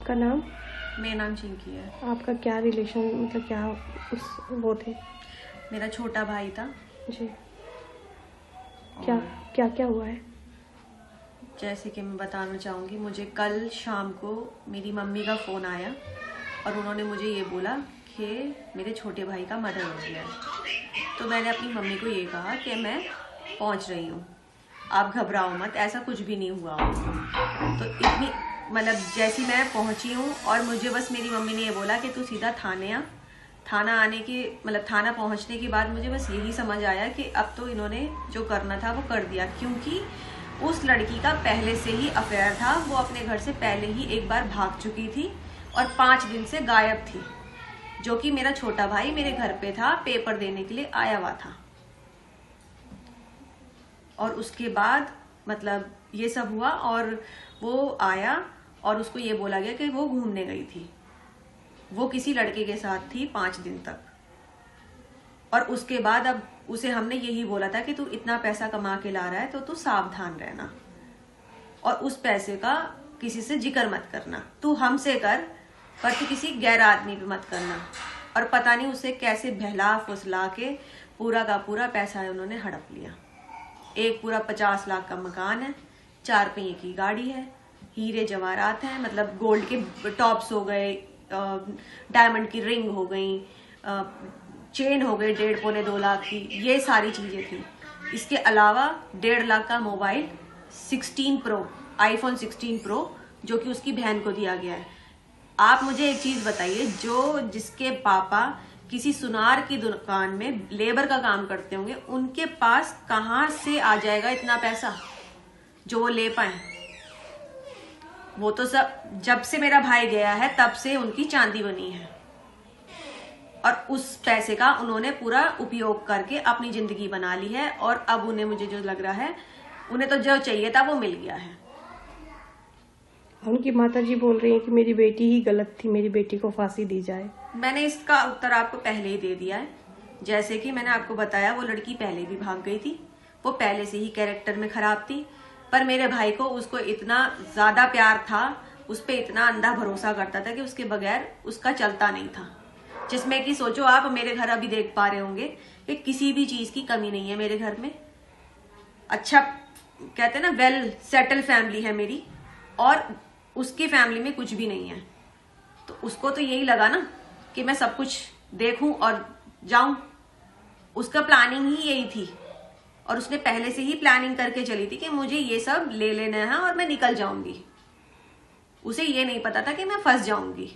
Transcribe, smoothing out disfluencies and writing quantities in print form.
आपका नाम? मेरा नाम चिंकी है। आपका क्या रिलेशन, मतलब क्या उस वो थे? मेरा छोटा भाई था जी। क्या क्या क्या हुआ है? जैसे कि मैं बताना चाहूँगी, मुझे कल शाम को मेरी मम्मी का फ़ोन आया और उन्होंने मुझे ये बोला कि मेरे छोटे भाई का मर्डर हो गया है। तो मैंने अपनी मम्मी को ये कहा कि मैं पहुँच रही हूँ, आप घबराओ मत, ऐसा कुछ भी नहीं हुआ हो। तो इतनी मतलब जैसी मैं पहुँची हूँ और मुझे बस मेरी मम्मी ने ये बोला कि तू सीधा थाने आ। थाना आने की मतलब थाना पहुँचने के बाद मुझे बस यही समझ आया कि अब तो इन्होंने जो करना था वो कर दिया, क्योंकि उस लड़की का पहले से ही अफेयर था। वो अपने घर से पहले ही एक बार भाग चुकी थी और 5 दिन से गायब थी, जो कि मेरा छोटा भाई मेरे घर पे था, पेपर देने के लिए आया हुआ था। और उसके बाद मतलब ये सब हुआ और वो आया और उसको ये बोला गया कि वो घूमने गई थी, वो किसी लड़के के साथ थी 5 दिन तक। और उसके बाद अब उसे हमने यही बोला था कि तू इतना पैसा कमा के ला रहा है तो तू सावधान रहना और उस पैसे का किसी से जिक्र मत करना, तू हमसे कर पर तू किसी गैर आदमी पे मत करना। और पता नहीं उसे कैसे बहला फुसला के पूरा का पूरा पैसा है उन्होंने हड़प लिया। एक पूरा 50 लाख का मकान है, 4 पहिए की गाड़ी है, हीरे जवाहरात हैं, मतलब गोल्ड के टॉप्स हो गए, डायमंड की रिंग हो गई, चेन हो गई 1.5 पौने 2 लाख की, ये सारी चीजें थी। इसके अलावा 1.5 लाख का मोबाइल 16 प्रो, आईफोन 16 प्रो, जो कि उसकी बहन को दिया गया है। आप मुझे एक चीज बताइए, जो जिसके पापा किसी सुनार की दुकान में लेबर का काम करते होंगे, उनके पास कहाँ से आ जाएगा इतना पैसा जो वो ले पाए? वो तो सब जब से मेरा भाई गया है तब से उनकी चांदी बनी है और उस पैसे का उन्होंने पूरा उपयोग करके अपनी जिंदगी बना ली है। और अब उन्हें, मुझे जो लग रहा है, उन्हें तो जो चाहिए था वो मिल गया है। उनकी माताजी बोल रही है कि मेरी बेटी ही गलत थी, मेरी बेटी को फांसी दी जाए। मैंने इसका उत्तर आपको पहले ही दे दिया है। जैसे कि मैंने आपको बताया, वो लड़की पहले भी भाग गई थी, वो पहले से ही कैरेक्टर में खराब थी, पर मेरे भाई को उसको इतना ज्यादा प्यार था, उस पर इतना अंधा भरोसा करता था कि उसके बगैर उसका चलता नहीं था। जिसमें कि सोचो आप, मेरे घर अभी देख पा रहे होंगे कि किसी भी चीज की कमी नहीं है मेरे घर में। अच्छा कहते हैं ना, वेल सेटल फैमिली है मेरी, और उसकी फैमिली में कुछ भी नहीं है। तो उसको तो यही लगा ना कि मैं सब कुछ देखूं और जाऊं। उसका प्लानिंग ही यही थी और उसने पहले से ही प्लानिंग करके चली थी कि मुझे ये सब ले लेना है और मैं निकल जाऊंगी। उसे ये नहीं पता था कि मैं फंस जाऊंगी।